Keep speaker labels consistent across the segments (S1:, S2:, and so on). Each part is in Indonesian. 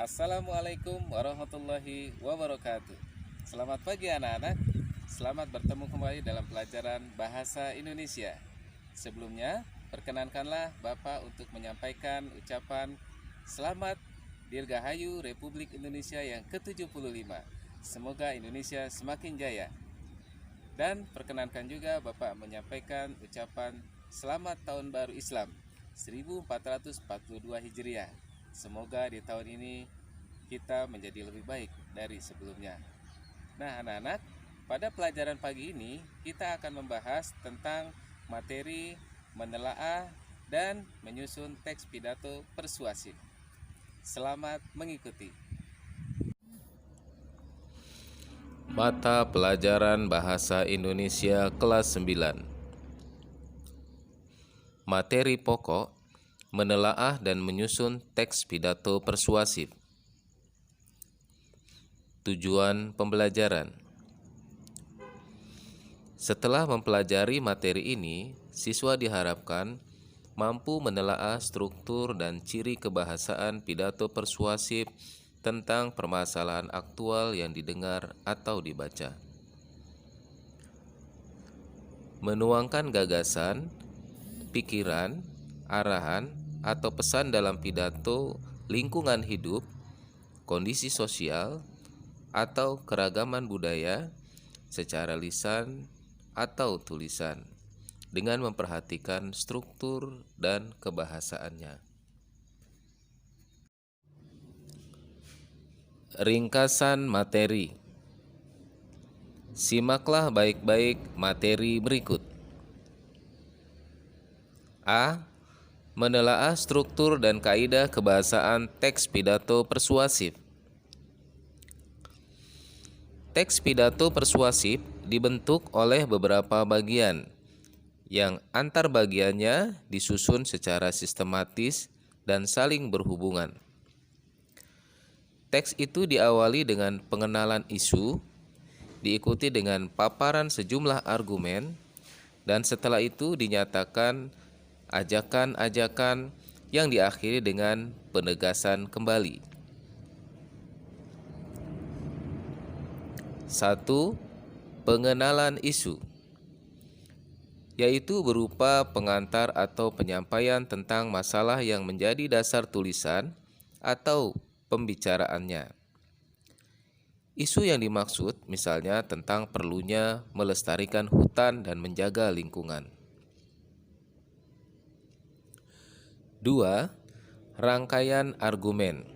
S1: Assalamualaikum warahmatullahi wabarakatuh. Selamat pagi anak-anak. Selamat bertemu kembali dalam pelajaran Bahasa Indonesia. Sebelumnya, perkenankanlah Bapak untuk menyampaikan ucapan Selamat Dirgahayu Republik Indonesia yang ke-75. Semoga Indonesia semakin jaya. Dan perkenankan juga Bapak menyampaikan ucapan Selamat Tahun Baru Islam 1442 Hijriah. Semoga di tahun ini kita menjadi lebih baik dari sebelumnya. Nah, anak-anak, pada pelajaran pagi ini kita akan membahas tentang materi menelaah dan menyusun teks pidato persuasif. Selamat mengikuti. Mata pelajaran Bahasa Indonesia kelas 9. Materi pokok menelaah dan menyusun teks pidato persuasif. Tujuan pembelajaran. Setelah mempelajari materi ini, siswa diharapkan mampu menelaah struktur dan ciri kebahasaan pidato persuasif tentang permasalahan aktual yang didengar atau dibaca. Menuangkan gagasan, pikiran, arahan, atau pesan dalam pidato lingkungan hidup, kondisi sosial, atau keragaman budaya secara lisan atau tulisan dengan memperhatikan struktur dan kebahasaannya. Ringkasan materi. Simaklah baik-baik materi berikut. A. Menelaah struktur dan kaidah kebahasaan teks pidato persuasif. Teks pidato persuasif dibentuk oleh beberapa bagian yang antar bagiannya disusun secara sistematis dan saling berhubungan. Teks itu diawali dengan pengenalan isu, diikuti dengan paparan sejumlah argumen, dan setelah itu dinyatakan ajakan-ajakan yang diakhiri dengan penegasan kembali. 1. Pengenalan isu, yaitu berupa pengantar atau penyampaian tentang masalah yang menjadi dasar tulisan atau pembicaraannya. Isu yang dimaksud misalnya tentang perlunya melestarikan hutan dan menjaga lingkungan. 2. Rangkaian argumen,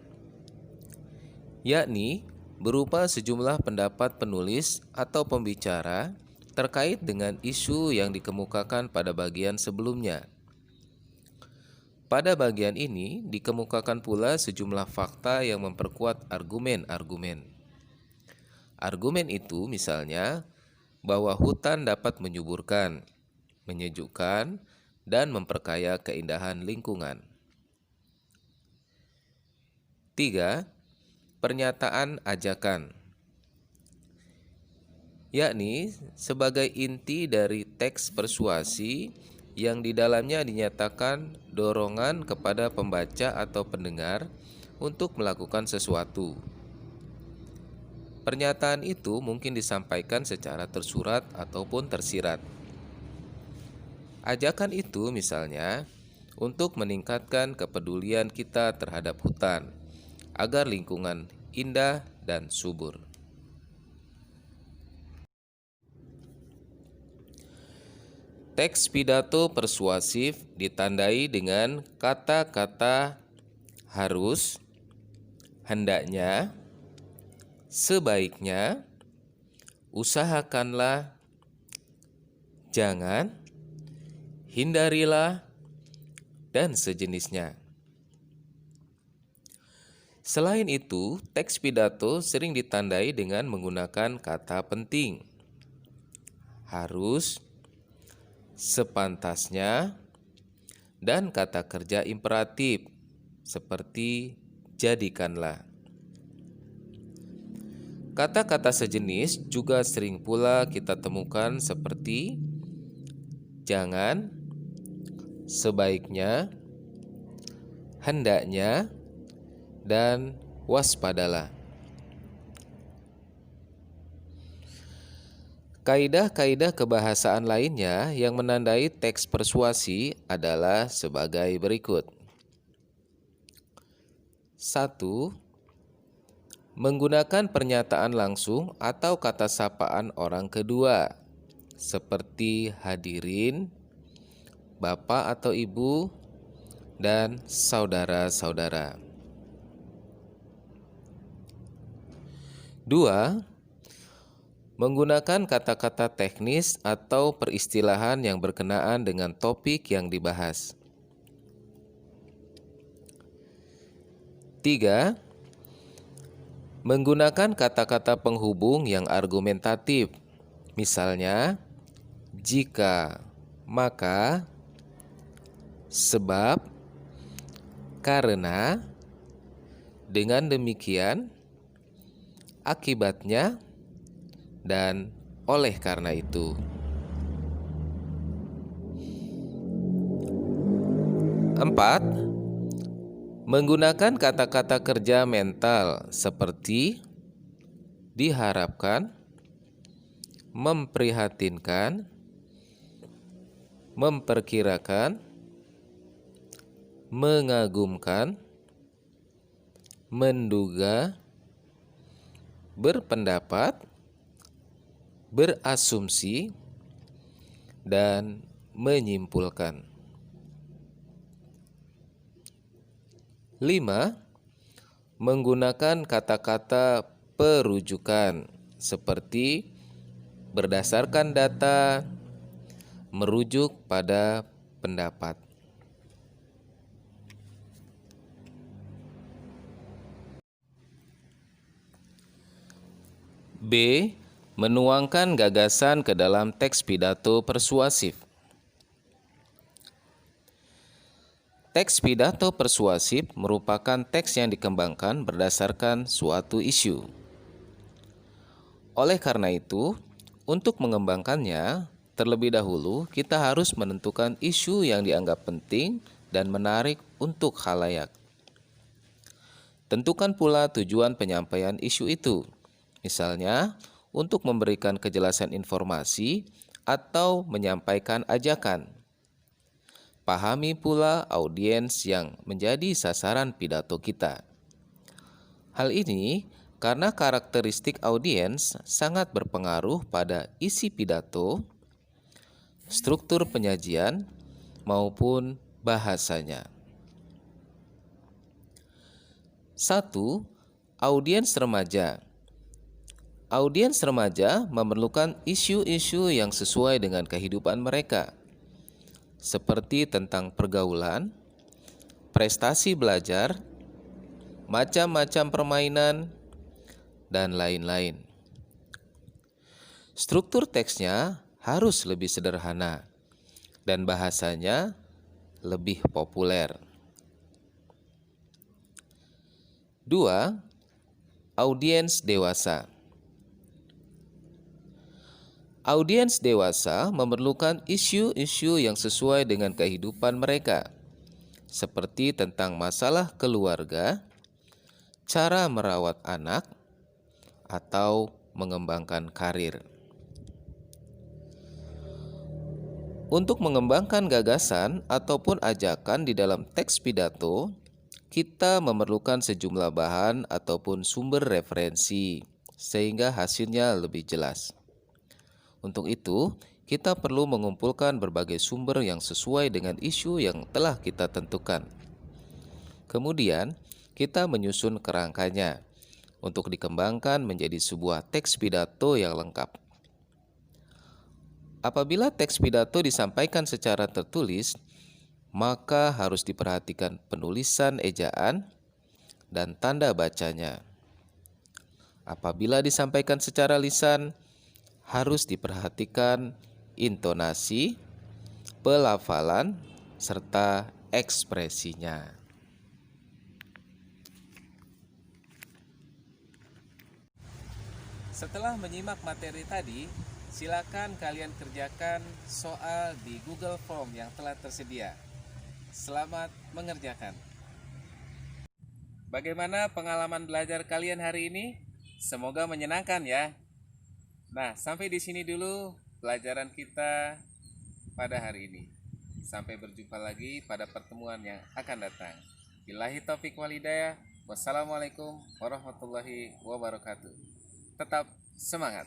S1: yakni berupa sejumlah pendapat penulis atau pembicara terkait dengan isu yang dikemukakan pada bagian sebelumnya. Pada bagian ini dikemukakan pula sejumlah fakta yang memperkuat argumen-argumen. Argumen itu misalnya bahwa hutan dapat menyuburkan, menyejukkan, dan memperkaya keindahan lingkungan. 3. Pernyataan ajakan, yakni sebagai inti dari teks persuasi yang di dalamnya dinyatakan dorongan kepada pembaca atau pendengar untuk melakukan sesuatu. Pernyataan itu mungkin disampaikan secara tersurat ataupun tersirat. Ajakan itu misalnya untuk meningkatkan kepedulian kita terhadap hutan, agar lingkungan indah dan subur. Teks pidato persuasif ditandai dengan kata-kata harus, hendaknya, sebaiknya, usahakanlah, jangan, hindarilah, dan sejenisnya. Selain itu, teks pidato sering ditandai dengan menggunakan kata penting, harus, sepantasnya, dan kata kerja imperatif seperti jadikanlah. Kata-kata sejenis juga sering pula kita temukan seperti jangan, sebaiknya, hendaknya, dan waspadalah. Kaidah-kaidah kebahasaan lainnya yang menandai teks persuasi adalah sebagai berikut. 1. Menggunakan pernyataan langsung atau kata sapaan orang kedua, seperti hadirin, bapak atau ibu, dan saudara-saudara. 2. Menggunakan kata-kata teknis atau peristilahan yang berkenaan dengan topik yang dibahas. 3. Menggunakan kata-kata penghubung yang argumentatif, misalnya jika, maka, sebab, karena, dengan demikian, akibatnya, dan oleh karena itu. 4. Menggunakan kata-kata kerja mental seperti diharapkan, memprihatinkan, memperkirakan, mengagumkan, menduga, berpendapat, berasumsi, dan menyimpulkan. 5. Menggunakan kata-kata perujukan seperti berdasarkan data, merujuk pada pendapat. B. Menuangkan gagasan ke dalam teks pidato persuasif. Teks pidato persuasif merupakan teks yang dikembangkan berdasarkan suatu isu. Oleh karena itu, untuk mengembangkannya, terlebih dahulu kita harus menentukan isu yang dianggap penting dan menarik untuk khalayak. Tentukan pula tujuan penyampaian isu itu, misalnya untuk memberikan kejelasan informasi atau menyampaikan ajakan. Pahami pula audiens yang menjadi sasaran pidato kita. Hal ini karena karakteristik audiens sangat berpengaruh pada isi pidato, struktur penyajian, maupun bahasanya. 1. Audiens remaja. Audiens remaja memerlukan isu-isu yang sesuai dengan kehidupan mereka, seperti tentang pergaulan, prestasi belajar, macam-macam permainan, dan lain-lain. Struktur teksnya harus lebih sederhana dan bahasanya lebih populer. 2. Audiens dewasa. Audiens dewasa memerlukan isu-isu yang sesuai dengan kehidupan mereka, seperti tentang masalah keluarga, cara merawat anak, atau mengembangkan karir. Untuk mengembangkan gagasan ataupun ajakan di dalam teks pidato, kita memerlukan sejumlah bahan ataupun sumber referensi, sehingga hasilnya lebih jelas. Untuk itu, kita perlu mengumpulkan berbagai sumber yang sesuai dengan isu yang telah kita tentukan. Kemudian, kita menyusun kerangkanya untuk dikembangkan menjadi sebuah teks pidato yang lengkap. Apabila teks pidato disampaikan secara tertulis, maka harus diperhatikan penulisan ejaan dan tanda bacanya. Apabila disampaikan secara lisan, harus diperhatikan intonasi, pelafalan, serta ekspresinya. Setelah menyimak materi tadi, silakan kalian kerjakan soal di Google Form yang telah tersedia. Selamat mengerjakan. Bagaimana pengalaman belajar kalian hari ini? Semoga menyenangkan ya. Nah, sampai di sini dulu pelajaran kita pada hari ini. Sampai berjumpa lagi pada pertemuan yang akan datang. Billahi taufik walhidayah. Wassalamualaikum warahmatullahi wabarakatuh. Tetap semangat.